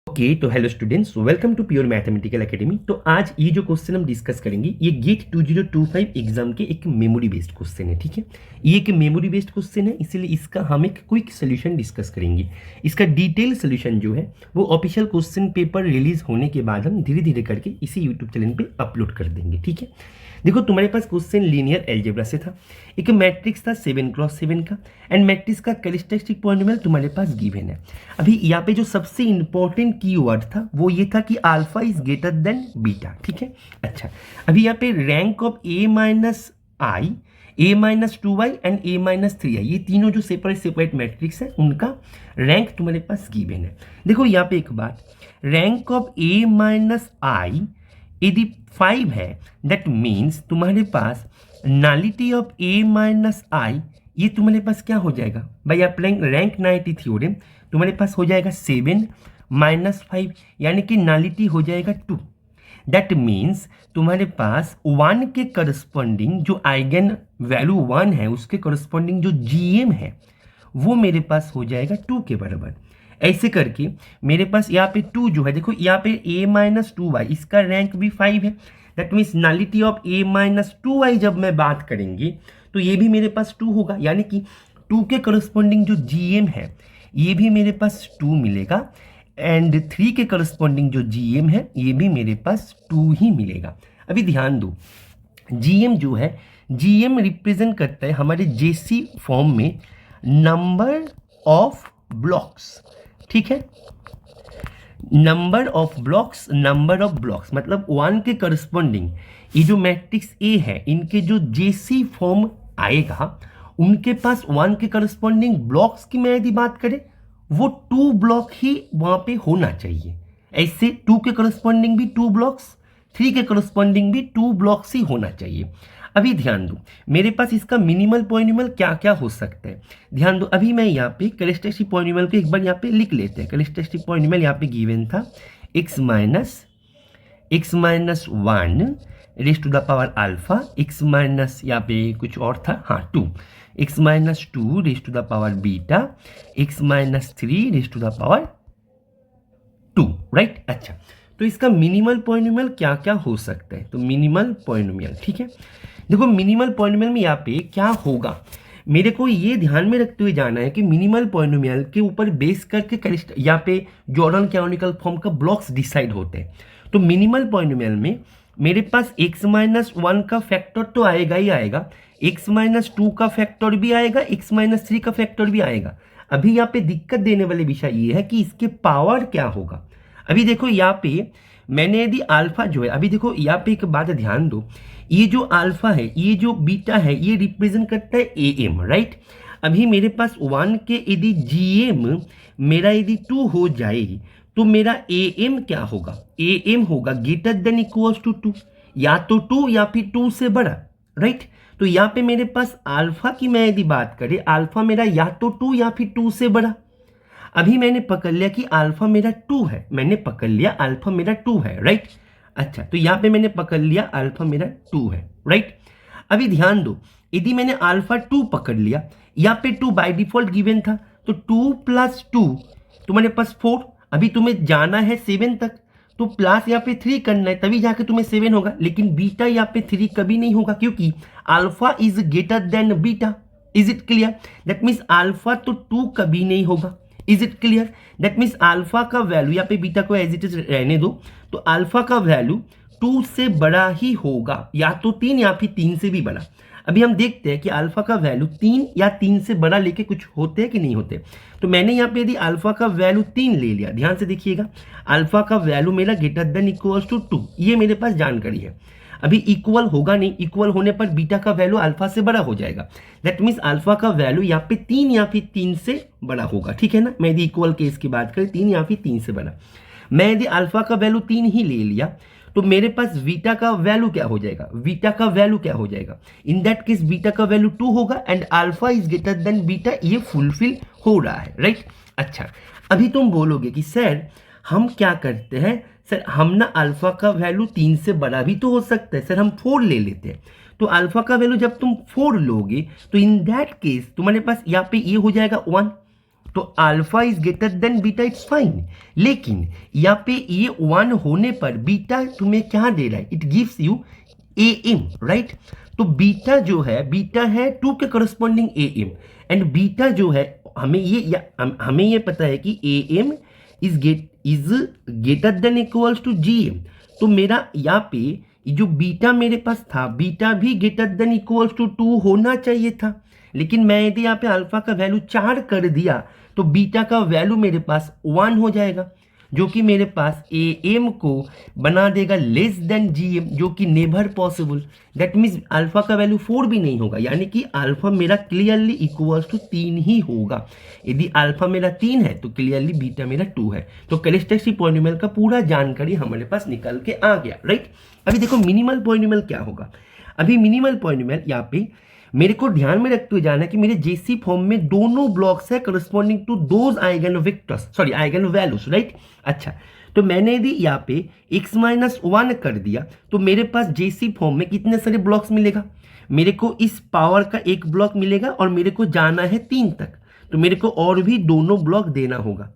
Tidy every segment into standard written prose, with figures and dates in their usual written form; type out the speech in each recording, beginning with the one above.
Okay तो hello students, welcome to pure mathematical academy. तो आज ये जो क्वेश्चन हम डिस्कस करेंगे ये गेट 2025 एग्जाम के एक मेमोरी बेस्ड क्वेश्चन है। ठीक है, ये एक मेमोरी बेस्ड क्वेश्चन है, इसीलिए इसका हम एक क्विक सोल्यूशन डिस्कस करेंगे। इसका डिटेल सोल्यूशन जो है वो ऑफिशियल क्वेश्चन पेपर रिलीज होने के बाद हम धीरे धीरे करके इसी यूट्यूब चैनल पर अपलोड कर देंगे। ठीक है, देखो तुम्हारे पास क्वेश्चन लीनियर अलजेब्रा से था, एक मैट्रिक्स था 7x7 का, एंड मैट्रिक्स का कैरेक्टरिस्टिक पॉलिनोमियल तुम्हारे पास गिवन है। अभी यहाँ पे जो सबसे इंपॉर्टेंट कीवर्ड था वो ये था कि alpha is greater then beta. ठीक है, अच्छा अभी यहाँ पे rank of a minus I, a minus 2y and a minus 3i, ये तीनों जो सेपरेट मैट्रिक्स है उनका रैंक तुम्हारे पास गिवन है। देखो यहाँ पे एक बात, रैंक ऑफ a माइनस आई यदि 5 है, दैट मीन्स तुम्हारे पास नलिटी ऑफ a माइनस आई, ये तुम्हारे पास क्या हो जाएगा भाई, आप रैंक नाइटी थ्योरम तुम्हारे पास हो जाएगा 7 माइनस 5, यानी कि नलिटी हो जाएगा 2। दैट मीन्स तुम्हारे पास 1 के करस्पॉन्डिंग जो आइगन वैल्यू 1 है उसके करस्पॉन्डिंग जो जीएम है वो मेरे पास हो जाएगा 2 के बराबर। ऐसे करके मेरे पास यहाँ पे 2 जो है, देखो यहाँ पे a माइनस 2y, इसका रैंक भी 5 है। That means nullity of a minus 2y जब मैं बात करेंगे तो ये भी मेरे पास 2 होगा, यानी कि 2 के करस्पॉन्डिंग जो जीएम है ये भी मेरे पास 2 मिलेगा, एंड 3 के करस्पॉन्डिंग जो जीएम है ये भी मेरे पास 2 ही मिलेगा। अभी ध्यान दो, जीएम जो है, जीएम रिप्रेजेंट करता है हमारे जेसी फॉर्म में नंबर ऑफ ब्लॉक्स। ठीक है, नंबर ऑफ ब्लॉक्स मतलब 1 के करस्पॉन्डिंग ये जो मैट्रिक्स ए है इनके जो जेसी फॉर्म आएगा उनके पास 1 के करस्पॉन्डिंग ब्लॉक्स की मैं यदि बात करें वो 2 ब्लॉक ही वहां पे होना चाहिए। ऐसे 2 के करस्पॉन्डिंग भी 2 ब्लॉक्स, 3 के करस्पॉन्डिंग भी 2 ब्लॉक्स ही होना चाहिए। अभी ध्यान दो, मेरे पास इसका मिनिमल पॉलिनोमियल क्या क्या हो सकता है, ध्यान दो। अभी मैं यहाँ पे कैरेक्टरिस्टिक पॉलिनोमियल को एक बार यहाँ पे लिख लेते हैं। कैरेक्टरिस्टिक पॉलिनोमियल यहाँ पे गिवन था x minus 1 raise to the power alpha, x minus यहाँ पे कुछ और था, हाँ 2, x minus 2 raise to the power beta, x minus 3 raise to the power 2, right. अच्छा, तो इसका मिनिमल पॉलिनोमियल क्या क्या हो सकता है, तो मिनिमल पॉलिनोमियल, ठीक है, देखो मिनिमल पॉलिनोमियल में यहाँ पे क्या होगा, मेरे को ये ध्यान में रखते हुए जाना है कि मिनिमल पॉलिनोमियल के ऊपर बेस करके यहाँ पे जॉर्डन कैनोनिकल फॉर्म का ब्लॉक्स डिसाइड होते हैं। तो मिनिमल पॉलिनोमियल में मेरे पास x माइनस 1 का फैक्टर तो आएगा ही आएगा, x माइनस 2 का फैक्टर भी आएगा, x माइनस 3 का फैक्टर भी आएगा। अभी यहाँ पे दिक्कत देने वाले विषय ये है कि इसके पावर क्या होगा। अभी देखो यहाँ पे मैंने यदि अल्फा जो है, अभी देखो यहाँ पे एक बात ध्यान दो, ये जो अल्फा है ये जो बीटा है ये रिप्रेजेंट करता है ए एम, राइट। अभी मेरे पास 1 के यदि जी एम मेरा यदि 2 हो जाए तो मेरा ए एम क्या होगा, ए एम होगा ग्रेटर देन इक्वल्स टू 2, या तो 2 या फिर 2 से बड़ा, राइट। तो यहाँ पे मेरे पास अल्फा की मैं यदि बात करें, अल्फा मेरा या तो 2 या फिर 2 से बड़ा। अभी मैंने पकड़ लिया कि अल्फा मेरा 2 है, मैंने पकड़ लिया अल्फा मेरा 2 है, राइट। अच्छा, तो यहाँ पे मैंने पकड़ लिया अल्फा मेरा 2 है, राइट। अभी ध्यान दो, यदि मैंने अल्फा 2 पकड़ लिया, यहाँ पे 2 बाय डिफॉल्ट गिवन था, तो 2 प्लस 2 तुम्हारे पास 4, अभी तुम्हें जाना है 7 तक, तो प्लस यहाँ पे 3 करना है तभी जाके तुम्हें 7 होगा, लेकिन बीटा यहाँ पे 3 कभी नहीं होगा क्योंकि alpha is greater then beta. Is it clear? That means alpha तो 2 कभी नहीं होगा। Is it clear? That means alpha का वैल्यू, यहाँ पे बीटा को एज इट इज रहने दो, तो अल्फा का वैल्यू 2 से बड़ा ही होगा, या तो 3 या फिर 3 से भी बड़ा। अभी हम देखते हैं कि अल्फा का वैल्यू 3 या 3 से बड़ा लेके कुछ होते हैं कि नहीं होते। तो मैंने यहाँ पे यदि अल्फा का वैल्यू 3 ले लिया, ध्यान से देखिएगा, अल्फा का वैल्यू मेरा ग्रेटर देन इक्वल्स टू 2, ये मेरे पास जानकारी है। अभी इक्वल होगा नहीं, इक्वल होने पर बीटा का वैल्यू अल्फा से बड़ा हो जाएगा। दैट मीन्स अल्फा का वैल्यू यहाँ पे 3 या फिर 3 से बड़ा होगा, ठीक है ना। मैं यदि इक्वल केस की बात करें 3 या फिर 3 से बड़ा, मैं यदि अल्फा का वैल्यू 3 ही ले लिया तो मेरे पास बीटा का वैल्यू क्या हो जाएगा, बीटा का वैल्यू क्या हो जाएगा, इन दैट केस बीटा का वैल्यू 2 होगा and alpha is greater then beta, ये फुलफिल हो रहा है, राइट। अच्छा, अभी तुम बोलोगे कि सर हम क्या करते हैं, सर हम ना अल्फा का वैल्यू 3 से बड़ा भी तो हो सकता है, सर हम 4 ले लेते हैं। तो अल्फा का वैल्यू जब तुम 4 लोगे तो इन दैट केस तुम्हारे पास यहाँ पे ये हो जाएगा 1, तो alpha is greater then beta, it's fine. लेकिन यहाँ पे ये 1 होने पर बीटा तुम्हें क्या दे रहा है, it gives you A M, right. तो बीटा जो है, बीटा है 2 के corresponding A M, and beta जो है हमें ये पता है कि A M is greater than equals to G M. तो मेरा यहाँ पे जो बीटा मेरे पास था, बीटा भी ग्रेटर देन इक्वल्स टू 2 होना चाहिए था। लेकिन मैं यदि यहाँ पे अल्फा का वैल्यू 4 कर दिया तो बीटा का वैल्यू मेरे पास 1 हो जाएगा, जो कि मेरे पास ए एम को बना देगा लेस देन जी एम, जो कि never possible. That means alpha का वैल्यू 4 भी नहीं होगा, यानी कि अल्फा मेरा क्लियरली इक्वल्स टू 3 ही होगा। यदि अल्फा मेरा 3 है तो क्लियरली बीटा मेरा 2 है। तो कैरेक्टरिस्टिक पॉलिनोमियल का पूरा जानकारी हमारे पास निकल के आ गया, राइट। अभी देखो मिनिमल पॉलिनोमियल क्या होगा। अभी मिनिमल पॉलिनोमियल यहाँ पे मेरे को ध्यान में रखते हुए जाना कि मेरे जेसी फॉर्म में दोनों ब्लॉक्स है corresponding to those eigen vectors, sorry eigen values, right. अच्छा, तो मैंने यदि यहाँ पे x-1 कर दिया तो मेरे पास जेसी फॉर्म में कितने सारे ब्लॉक्स मिलेगा, मेरे को इस पावर का एक ब्लॉक मिलेगा और मेरे को जाना है 3 तक, तो मेरे को और भी दोनों ब्लॉक देना होगा।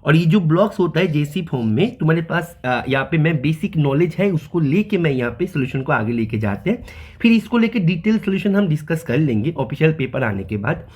और ये जो ब्लॉक्स होता है जेसी फॉर्म में, तुम्हारे पास यहाँ पे मैं बेसिक नॉलेज है उसको लेके मैं यहाँ पे सोल्यूशन को आगे लेके जाते हैं, फिर इसको लेके डिटेल सोल्यूशन हम डिस्कस कर लेंगे ऑफिशियल पेपर आने के बाद।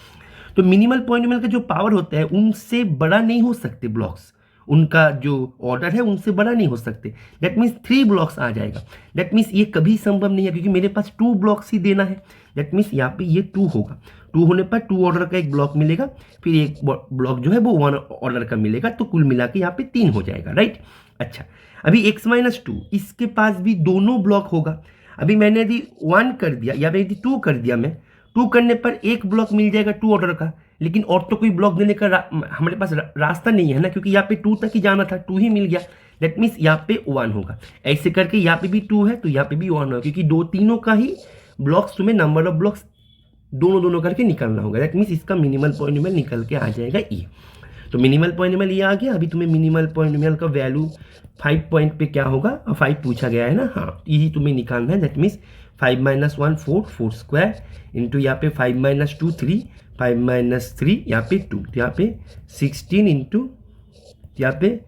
तो मिनिमल पॉलिनोमियल का जो पावर होता है उनसे बड़ा नहीं हो सकते ब्लॉक्स, उनका जो ऑर्डर है उनसे बड़ा नहीं हो सकते। दैट मीन्स 3 ब्लॉक्स आ जाएगा। दैट मीन्स ये कभी संभव नहीं है क्योंकि मेरे पास 2 ब्लॉक्स ही देना है। दैट मीन्स यहाँ पे ये 2 होगा, 2 होने पर 2 ऑर्डर का एक ब्लॉक मिलेगा, फिर एक ब्लॉक जो है वो 1 ऑर्डर का मिलेगा, तो कुल मिला के यहाँ पे 3 हो जाएगा, राइट। अच्छा, अभी x-2 इसके पास भी दोनों ब्लॉक होगा। अभी मैंने यदि 1 कर दिया या यदि 2 कर दिया, मैं 2 करने पर एक ब्लॉक मिल जाएगा 2 ऑर्डर का, लेकिन और तो कोई ब्लॉक देने का हमारे पास रास्ता नहीं है ना, क्योंकि यहाँ पे 2 तक ही जाना था, 2 ही मिल गया। दैट मीन्स यहाँ पे 1 होगा। ऐसे करके यहाँ पे भी 2 है तो यहाँ पे भी 1 होगा, क्योंकि तीनों का ही ब्लॉक्स तुम्हें नंबर ऑफ ब्लॉक्स दोनों करके निकालना होगा। दैट मीन्स इसका मिनिमल पॉलिनोमियल निकल के आ जाएगा ये। तो मिनिमल पॉलिनोमियल ये आ गया। अभी तुम्हें मिनिमल पॉलिनोमियल का वैल्यू 5 पॉइंट पे क्या होगा, 5 पूछा गया है ना, हाँ यही तुम्हें निकालना है। दैट मीन्स 5 - 1 4, 4 स्क्वायर इंटू यहाँ पे 5 - 2 3, 5 - 3 यहाँ पे 2, तो यहाँ पे 16 इंटू यहाँ पे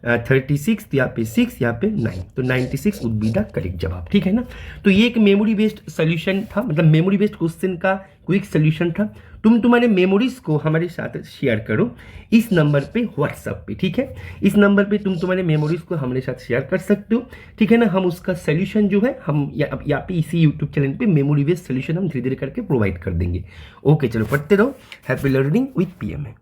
36, यहाँ पे 6, यहाँ पे 9, तो 96 वुड बी द करेक्ट जवाब, ठीक है ना। तो ये एक मेमोरी बेस्ड सोल्यूशन था, मतलब मेमोरी बेस्ड क्वेश्चन का क्विक सोल्यूशन था। तुम्हारे मेमोरीज को हमारे साथ शेयर करो इस नंबर पे व्हाट्सएप पे, ठीक है। इस नंबर पे तुम्हारे मेमोरीज को हमारे साथ शेयर कर सकते हो, ठीक है ना। हम उसका सोल्यूशन जो है हम यहाँ पे इसी यूट्यूब चैनल पे मेमोरी बेस्ड सोल्यूशन हम धीरे धीरे करके प्रोवाइड कर देंगे। ओके, चलो पढ़ते रहो। Happy learning with PMA।